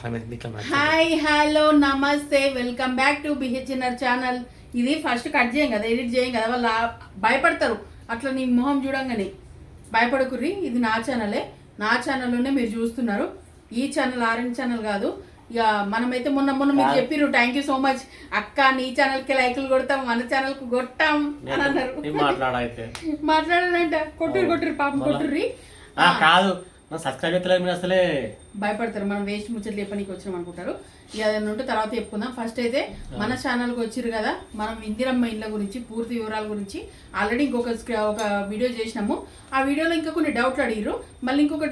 Hi hello నమస్తే welcome back to BHNR channel. ఇది first cut చేయం కదా, ఎడిట్ చేయం కదా, వాళ్ళు భయపడతారు అట్లా నీ మొహం చూడంగానే. భయపడకుర్రి, ఇది నా ఛానలే, నా ఛానల్లోనే మీరు చూస్తున్నారు. ఈ ఛానల్ ఆరెంజ్ ఛానల్ కాదు. ఇక మనమైతే మొన్న మీరు చెప్పిర్రు థ్యాంక్ యూ సో మచ్ అక్క, నీ ఛానల్కి లైకులు కొడతాం, మన ఛానల్కి కొట్టాం అని అన్నారు. మాట్లాడాలంట కొట్టుర్రి పాపం కొట్టుర్రి కాదు సబ్స్క్రైబ్ చేస్తలేదు మీరు, అసలే భయపడతారు. మనం వేస్ట్ ముచ్చట్లు చెప్పనీకి వచ్చినాం అనుకుంటారు. ఇక అదన్నీ ఉంటే తర్వాత చెప్పుకుందాం. ఫస్ట్ అయితే మన ఛానల్కి వచ్చిర్రు కదా, మనం ఇందిరమ్మ ఇండ్ల గురించి పూర్తి వివరాల గురించి ఆల్రెడీ ఒక వీడియో చేసినాము. ఆ వీడియోలో ఇంకా కొన్ని డౌట్లు అడిగిర్రు, మళ్ళీ ఇంకొక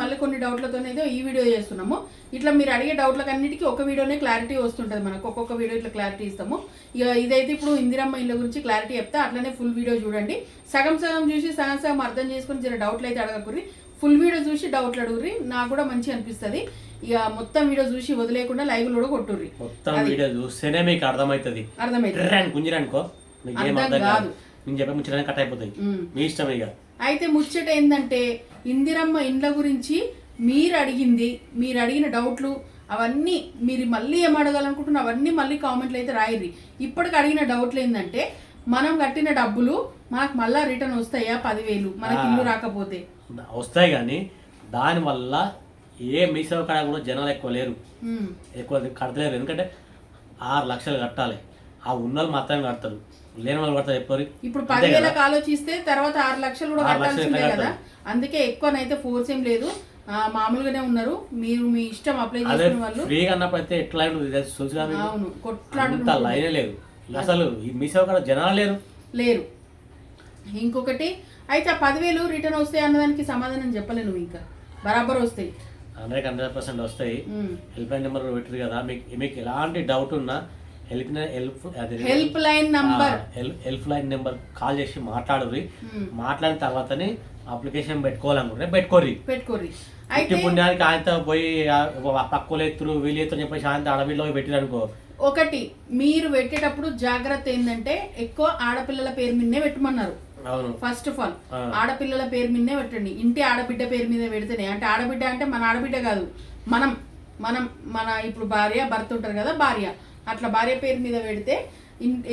మళ్ళీ కొన్ని డౌట్లతో ఏదో ఈ వీడియో చేస్తున్నాము. ఇట్లా మీరు అడిగే డౌట్లకు అన్నిటికీ ఒక వీడియోనే క్లారిటీ వస్తుంటుంది మనకు. ఒక్కొక్క వీడియో ఇట్లా క్లారిటీ ఇస్తాము. ఇక ఇదైతే ఇప్పుడు ఇందిరమ్మ ఇండ్ల గురించి క్లారిటీ చెప్తా, అట్లనే ఫుల్ వీడియో చూడండి. సగం చూసి సగం అర్థం చేసుకుని జర డౌట్లు అయితే అడగకుర్రి, ఫుల్ వీడియో చూసి డౌట్లు అడుగుర్రి, నాకు కూడా మంచిగా అనిపిస్తుంది. ఇక మొత్తం వీడియో చూసి వదిలేకుండా లైవ్ కూడా కొట్టుర్రి. మొత్తం వీడియో చూస్తేనే మీకు అర్థమవుతుంది. గుంజిరనుకో కాదు, నేను చెప్పే ముచ్చట కట్ అయిపోతాయి, మీ ఇష్టం. ఇక అయితే ముచ్చట ఏంటంటే ఇందిరమ్మ ఇండ్ల గురించి మీరు అడిగిన డౌట్లు అవన్నీ మీరు మళ్ళీ ఏం అడగాలనుకుంటున్నా అవన్నీ మళ్ళీ కామెంట్లు అయితే రాయిర్రి. ఇప్పటికి అడిగిన డౌట్లు ఏంటంటే, మనం కట్టిన డబ్బులు మనకు మళ్ళా రిటర్న్ వస్తాయా? 10,000 మనకి ఇల్లు రాకపోతే వస్తాయి, కానీ దానివల్ల ఏ మీసేవ కాడ కూడా జనాలు ఎక్కువ లేరు, ఎక్కువ కడతలేరు. ఎందుకంటే 6 లక్షలు కట్టాలి, ఆ ఉన్న వాళ్ళు మాత్రమే కడతారు, లేని వాళ్ళు కడతారు. ఎప్పుడు ఇప్పుడు 10,000 ఆలోచిస్తే తర్వాత 6 లక్షలు కూడా కట్టాల్సిందే కదా. అందుకే ఎక్కువనైతే ఫోర్స్ ఏం లేదు, మామూలుగానే ఉన్నారు. మీరు మీ ఇష్టం అప్లై చేసుకునే వాళ్ళు ఫ్రీగా అన్నప్పుడు అయితే ఎట్లా అవును కొట్లాడు లైనే లేదు అసలు. మీసేవ కాడ జనాలు లేరు. ఇంకొకటి అయితే ఆ 10,000 రిటర్న్ వస్తాయి అన్నదానికి సమాధానం చెప్పలేను. ఇంకా బరాబర్ వస్తాయి, 100% వస్తాయి. హెల్ప్ లైన్ నెంబర్ పెట్టారు కదా, మీకు ఎలాంటి డౌట్ ఉన్నా హెల్ప్ లైన్ నెంబర్ కాల్ చేసి మాట్లాడుర్రి. మాట్లాడిన తర్వాతనే అప్లికేషన్ పెట్టుకోర్రి. అయితే పుణ్యానికి ఆయనతో పోయి పక్కలు ఎత్తురు వీళ్ళు ఎత్తురు చెప్పేసి ఆయన అడవిలో పెట్టిరు అనుకో. ఒకటి మీరు పెట్టేటప్పుడు జాగ్రత్త ఏంటంటే, ఎక్కువ ఆడపిల్లల పేరు మీదనే పెట్టమన్నారు. ఫస్ట్ ఆఫ్ ఆల్ ఆడపిల్లల పేరు మీదనే పెట్టండి. ఇంటి ఆడబిడ్డ పేరు మీద పెడితేనే, అంటే ఆడబిడ్డ అంటే మన ఆడబిడ్డ కాదు, మనం మన ఇప్పుడు భార్య భర్త ఉంటారు కదా, భార్య అట్లా భార్య పేరు మీద పెడితే,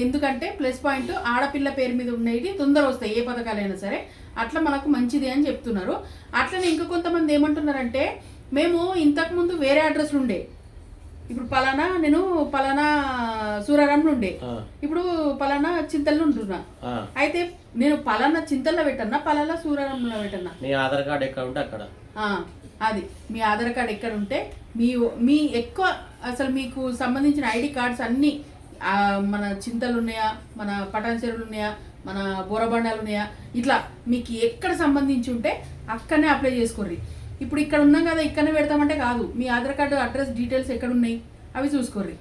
ఎందుకంటే ప్లస్ పాయింట్ ఆడపిల్ల పేరు మీద ఉండేవి తొందర వస్తాయి, ఏ పథకాలైనా సరే. అట్లా మనకు మంచిది అని చెప్తున్నారు. అట్లనే ఇంకా కొంతమంది ఏమంటున్నారంటే, మేము ఇంతకుముందు వేరే అడ్రస్లు ఉండే, ఇప్పుడు నేను పలానా సూరారంలో ఉండే, ఇప్పుడు పలానా చింతల్లో ఉంటున్నా. అయితే నేను పలానా చింతల్లో పెట్టన్నా, పలానా సూరారంలో పెట్టన్నా, మీ ఆధార్ కార్డు ఎక్కడ ఉంటే అక్కడ, అది మీ ఆధార్ కార్డు ఎక్కడ ఉంటే మీ ఎక్కువ అసలు మీకు సంబంధించిన ఐడి కార్డ్స్ అన్నీ మన చింతలు ఉన్నాయా, మన పటాన్ చెరువులు ఉన్నాయా, మన బోరబండాలు ఉన్నాయా, ఇట్లా మీకు ఎక్కడ సంబంధించి ఉంటే అక్కడనే అప్లై చేసుకోర్రి. ఇప్పుడు ఇక్కడ ఉన్నాం కదా, ఇక్కడనే పెడతామంటే కాదు, మీ ఆధార్ కార్డు అడ్రస్ డీటెయిల్స్ ఎక్కడ ఉన్నాయి అవి చూసుకోర్రి.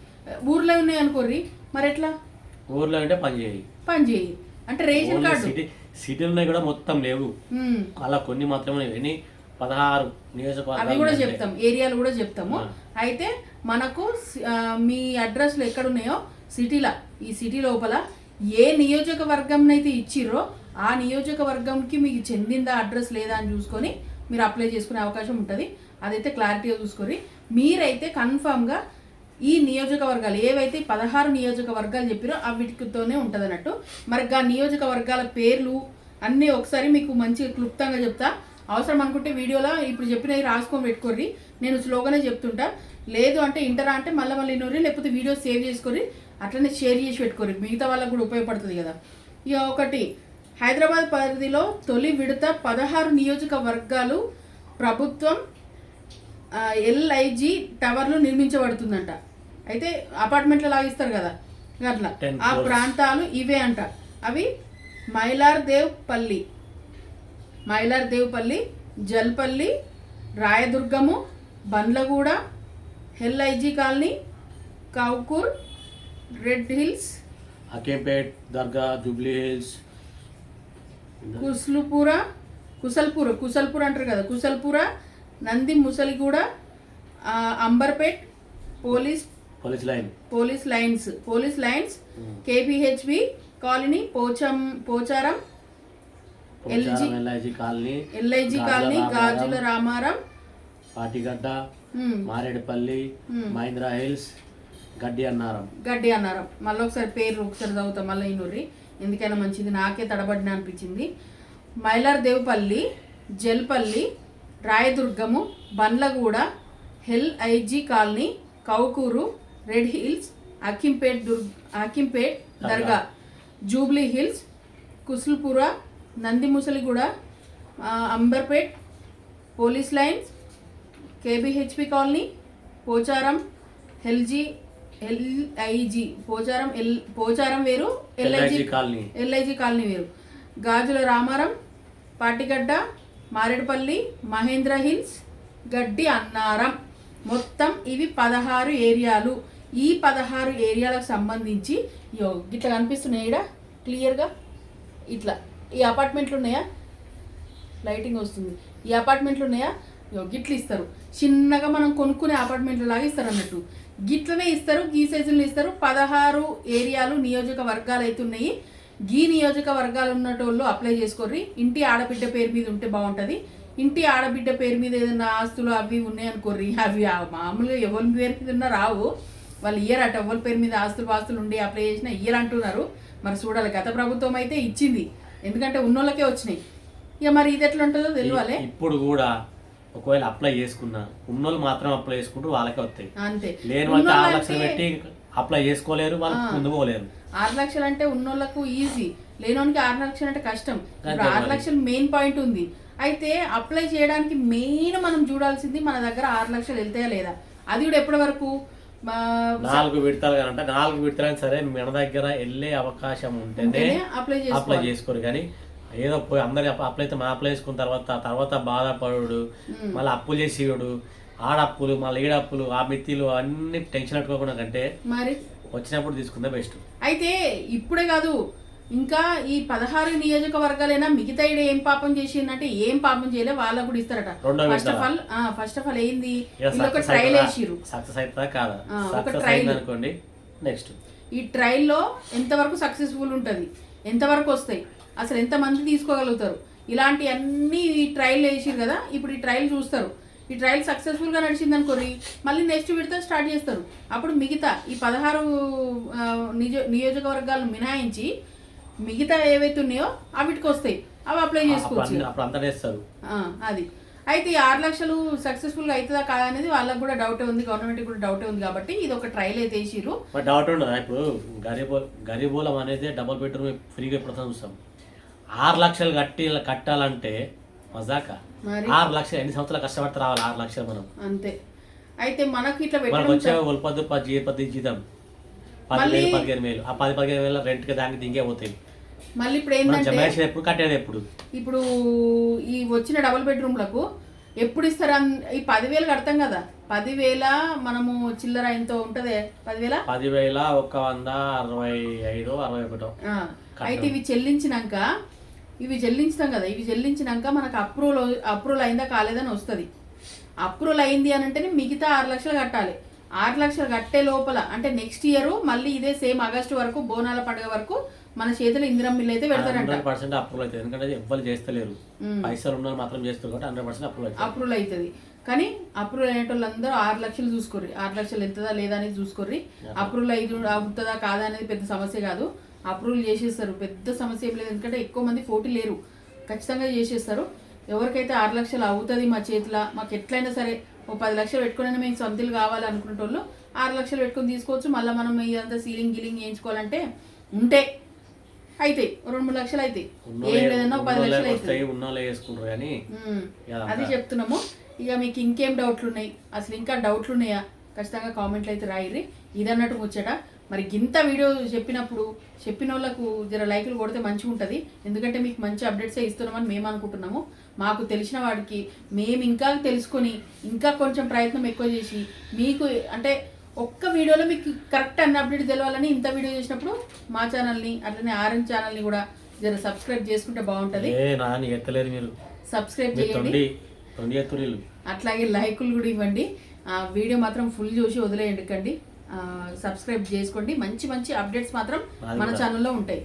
ఊర్లో ఉన్నాయి అనుకోర్రి, మరి ఎట్లా? ఊర్లో అంటే పని చేయి అంటే రేషన్ కార్డు. సిటీలు ఉన్నాయి కూడా మొత్తం లేవు, అలా కొన్ని మాత్రమే. 16 నియోజకవర్గాలు అవి కూడా చెప్తాం, ఏరియాలు కూడా చెప్తాము. అయితే మనకు మీ అడ్రస్లు ఎక్కడ ఉన్నాయో ఈ సిటీ లోపల ఏ నియోజకవర్గం అయితే ఇచ్చిర్రో ఆ నియోజకవర్గంకి మీకు చెందిందా అడ్రస్ లేదా అని చూసుకొని మీరు అప్లై చేసుకునే అవకాశం ఉంటుంది. అదైతే క్లారిటీగా చూసుకొని మీరైతే కన్ఫామ్గా ఈ నియోజకవర్గాలు ఏవైతే 16 నియోజకవర్గాలు చెప్పారో వీటితోనే ఉంటుంది అన్నట్టు. మరి ఆ నియోజకవర్గాల పేర్లు అన్నీ ఒకసారి మీకు మంచిగా క్లుప్తంగా చెప్తా. అవసరం అనుకుంటే వీడియోలో ఇప్పుడు చెప్పినవి రాసుకొని పెట్టుకోర్రి, నేను స్లోగానే చెప్తుంటా. లేదు అంటే ఇంటరా అంటే మళ్ళీ నూరి, లేకపోతే వీడియో సేవ్ చేసుకొని అట్లనే షేర్ చేసి పెట్టుకోర్రి, మిగతా వాళ్ళకు కూడా ఉపయోగపడుతుంది కదా. ఇక ఒకటి, హైదరాబాద్ పరిధిలో తొలి విడత 16 నియోజకవర్గాలు ప్రభుత్వం LIG టవర్లు నిర్మించబడుతుందంట. అయితే అపార్ట్మెంట్లు లాగిస్తారు కదా అట్లా, ఆ ప్రాంతాలు ఇవే అంట. అవి Mylardevpally, Jalpally, Rayadurgam, Bandlaguda, LIG colony, Kowkur, Red Hills, Akepet, Dargah, Jubilee Hills, Kusalpura అంటారు కదా, Kusalpura, Nandi Musaliguda, Amberpet, police lines, KPHB colony, Pocharam, LIG colony, Gajula Ramaram, Maredpally, Mahendra Hills, Gaddi Annaram. మళ్ళీ ఒకసారి పేరు ఒకసారి చదువుతాం మళ్ళీ ఇన్నూరి, ఎందుకైనా మంచిది, నాకే తడబడిన అనిపించింది. Mylardevpally, Jalpally, Rayadurgam, Bandlaguda, LIG colony, Kowkur, Red Hills, Hakimpet Dargah, Jubilee Hills, Kusalpura, Nandimusaliguda, Amberpet, police lines, KBHP colony, Pocharam, LIG Pocharam వేరు, LIG కాలనీ వేరు, గాజుల రామారం, పాటిగడ్డ, మారేడుపల్లి, మహేంద్ర హిల్స్, గడ్డి అన్నారం. మొత్తం ఇవి 16 ఏరియాలు. ఈ 16 ఏరియాలకు సంబంధించి ఇట్లా కనిపిస్తున్నాయి ఇక్కడ క్లియర్గా. ఇట్లా ఈ అపార్ట్మెంట్లు ఉన్నాయా, లైటింగ్ వస్తుంది, ఈ అపార్ట్మెంట్లు ఉన్నాయా, గిట్లు ఇస్తారు. చిన్నగా మనం కొనుక్కునే అపార్ట్మెంట్లు లాగా ఇస్తారు అన్నట్టు, గిట్లనే ఇస్తారు, గీ సైజులు ఇస్తారు. 16 ఏరియాలు నియోజకవర్గాలు అయితే ఉన్నాయి. గీ నియోజకవర్గాలు ఉన్నటోళ్ళు అప్లై చేసుకోర్రి. ఇంటి ఆడబిడ్డ పేరు మీద ఉంటే బాగుంటుంది. ఇంటి ఆడబిడ్డ పేరు మీద ఏదైనా ఆస్తులు అవి ఉన్నాయి అనుకోర్రి, అవి మామూలుగా ఎవరి పేరు మీద ఉన్నా రావు, వాళ్ళు ఇయ్యర్ అట. ఎవరి పేరు మీద ఆస్తులు ఉండి అప్లై చేసినా ఇయ్యర్ అంటున్నారు. మరి చూడాలి, గత ప్రభుత్వం అయితే ఇచ్చింది, ఎందుకంటే ఉన్నోళ్ళకే వచ్చినాయి. ఇక మరి ఇది ఎట్లా ఉంటుందో తెలియాలి. ఇప్పుడు కూడా ఒకవేళ అప్లై చేసుకున్నా ఉన్నోళ్ళు మాత్రం అప్లై చేసుకుంటారు, వాళ్ళకే వస్తాయి. అంతే, లేని వాళ్ళకి 6 లక్షలు పెట్టి అప్లై చేసుకోలేరు, వాళ్ళు ముందు పోలేరు. 6 లక్షలు అంటే ఉన్నోళ్ళకు ఈజీ, లేనోనికి 6 లక్షలు అంటే కష్టం. 6 లక్షలు మెయిన్ పాయింట్ ఉంది. అయితే అప్లై చేయడానికి మెయిన్ మనం చూడాల్సింది మన దగ్గర 6 లక్షలు వెళ్తాయా లేదా. అది కూడా ఎప్పటి వరకు 4 విడతలు అంటే 4 విడతలు సరే మన దగ్గర వెళ్ళే అవకాశం ఉంటేనే అప్లై చేసుకోరు. కానీ ఏదో పోయి అందరి అప్లై అయితే మనం అప్లై చేసుకున్న తర్వాత బాధపడు, మళ్ళీ అప్పులు చేసేవాడు, ఆడప్పులు మళ్ళీ ఈడప్పులు, ఆ మిత్తిలు అన్ని టెన్షన్ పెట్టుకోకుండా కంటే మరి వచ్చినప్పుడు తీసుకుందా బెస్ట్. అయితే ఇప్పుడే కాదు, ఇంకా ఈ 16 నియోజకవర్గాలైనా మిగతా ఏం పాపం చేసిందంటే ఏం పాపం చేయలే, వాళ్ళకు కూడా ఇస్తారట. ఫస్ట్ ఆఫ్ ఆల్ ఏంది, ఒక ట్రయల్ వేసిరు, సక్సెస్ అవుతుందా కాదా, ఒక ట్రయల్ అనుకోండి. నెక్స్ట్ ఈ ట్రయల్లో ఎంతవరకు సక్సెస్ఫుల్ ఉంటుంది, ఎంతవరకు వస్తాయి, అసలు ఎంతమంది తీసుకోగలుగుతారు, ఇలాంటి అన్ని ఈ ట్రయల్ వేసిరు కదా. ఇప్పుడు ఈ ట్రయల్ చూస్తారు, ఈ ట్రయల్ సక్సెస్ఫుల్గా నడిచింది అనుకోరి, మళ్ళీ నెక్స్ట్ విడత స్టార్ట్ చేస్తారు. అప్పుడు మిగతా ఈ 16 నియోజకవర్గాలు మినహాయించి మిగతా ఏవైతే ఉన్నాయో అవిటికి వస్తాయి, అవి అప్లై చేసుకోవచ్చు. అది అయితే ఈ 6 లక్షలు సక్సెస్ఫుల్గా అవుతుందా కాదా అనేది వాళ్ళకి కూడా డౌటే ఉంది, గవర్నమెంట్ కూడా డౌటే ఉంది. కాబట్టి ఇది ఒక ట్రయల్ అయితే వేసిరు. డౌట్ ఉండదు. ఇప్పుడు గరీబోలం అనేది డబుల్ బెడ్రూమ్ ఫ్రీగా ఇప్పుడు చూస్తాం. 6 లక్షలు కట్టాలంటే మజాక. 6 లక్షలు ఎన్ని సంవత్సరాలు కష్టపడితే రావాలి 6 లక్షలు మనం. అంతే. అయితే మనకి ఇట్లా వచ్చే ఒలిపద్దు 10 జీతం 10,000-15,000. ఆ 10,000-15,000 రెంట్కి దానికి దింగే పోతాయి. మళ్ళీ ఇప్పుడు ఏంటంటే ఎప్పుడు కట్టేది ఇప్పుడు ఈ వచ్చిన డబుల్ బెడ్రూమ్లకు ఎప్పుడు ఇస్తారా, ఈ 10,000 కడతాం కదా, 10,000 మనము చిల్లర ఎంతో ఉంటది, 10,000 165-61. అయితే ఇవి చెల్లించుతాం కదా, ఇవి చెల్లించినాక మనకు అప్రూవల్ అయిందా కాలేదని వస్తుంది. అప్రూవల్ అయింది అని అంటేనే మిగతా 6 లక్షలు కట్టాలి. 6 లక్షలు కట్టే లోపల అంటే నెక్స్ట్ ఇయర్ మళ్ళీ ఇదే సేమ్ ఆగస్టు వరకు బోనాల పండుగ వరకు మన చేతిలో ఇందిరం బిల్లు అయితే పెడతారంట. 100% అప్రూవల్ అవుతుంది, ఎందుకంటే ఎవ్వరు చేస్తలేరు, పైసలు ఉన్న మాత్రం చేస్తారు కాబట్టి 100% అప్రూవల్ అవుతుంది. కానీ అప్రూవల్ అయిన వాళ్ళందరూ 6 లక్షలు చూసుకోర్రి, 6 లక్షలు ఎంతదా లేదా అనేది చూసుకోర్రి. అప్రూవల్ అవుతుందా కాదా అనేది పెద్ద సమస్య కాదు, అప్రూవల్ చేసేస్తారు, పెద్ద సమస్య ఏం లేదు. ఎందుకంటే ఎక్కువ మంది పోటీ లేరు, ఖచ్చితంగా చేసేస్తారు. ఎవరికైతే 6 లక్షలు అవుతుంది మా చేతిలో, మాకు ఎట్లయినా సరే ఓ 10 లక్షలు పెట్టుకుని మేము సొంతలు కావాలి అనుకునే వాళ్ళు 6 లక్షలు పెట్టుకుని తీసుకోవచ్చు. మళ్ళీ మనం ఇదంతా సీలింగ్ గిలింగ్ వేయించుకోవాలంటే ఉంటే అయితే 2-3 లక్షలు అయితే ఏం లేదన్నా 10 లక్షలు అవుతాయి. అది చెప్తున్నాము. ఇక మీకు ఇంకేం డౌట్లు ఉన్నాయి, అసలు ఇంకా డౌట్లు ఉన్నాయా ఖచ్చితంగా కామెంట్లు అయితే రాయిర్రి. ఇదన్నట్టు ముచ్చట. మరి ఇంత వీడియో చెప్పిన వాళ్ళకు జర లైకులు కొడితే మంచిగా ఉంటుంది, ఎందుకంటే మీకు మంచి అప్డేట్సే ఇస్తున్నామని మేము అనుకుంటున్నాము. మాకు తెలిసిన వాడికి మేము ఇంకా తెలుసుకొని ఇంకా కొంచెం ప్రయత్నం ఎక్కువ చేసి మీకు అంటే ఒక్క వీడియోలో మీకు కరెక్ట్ అన్ని అప్డేట్ తెలవాలని ఇంత వీడియో చేసినప్పుడు మా ఛానల్ని అట్లనే ఆరెంజ్ ఛానల్ని కూడా జర సబ్స్క్రైబ్ చేసుకుంటే బాగుంటుంది. సబ్స్క్రైబ్ చేయండి, అట్లాగే లైకులు కూడా ఇవ్వండి. వీడియో మాత్రం ఫుల్ చూసి వదిలేయండి కండి. సబ్స్క్రైబ్ చేసుకోండి, మంచి మంచి అప్డేట్స్ మాత్రం మన ఛానల్లో ఉంటాయి.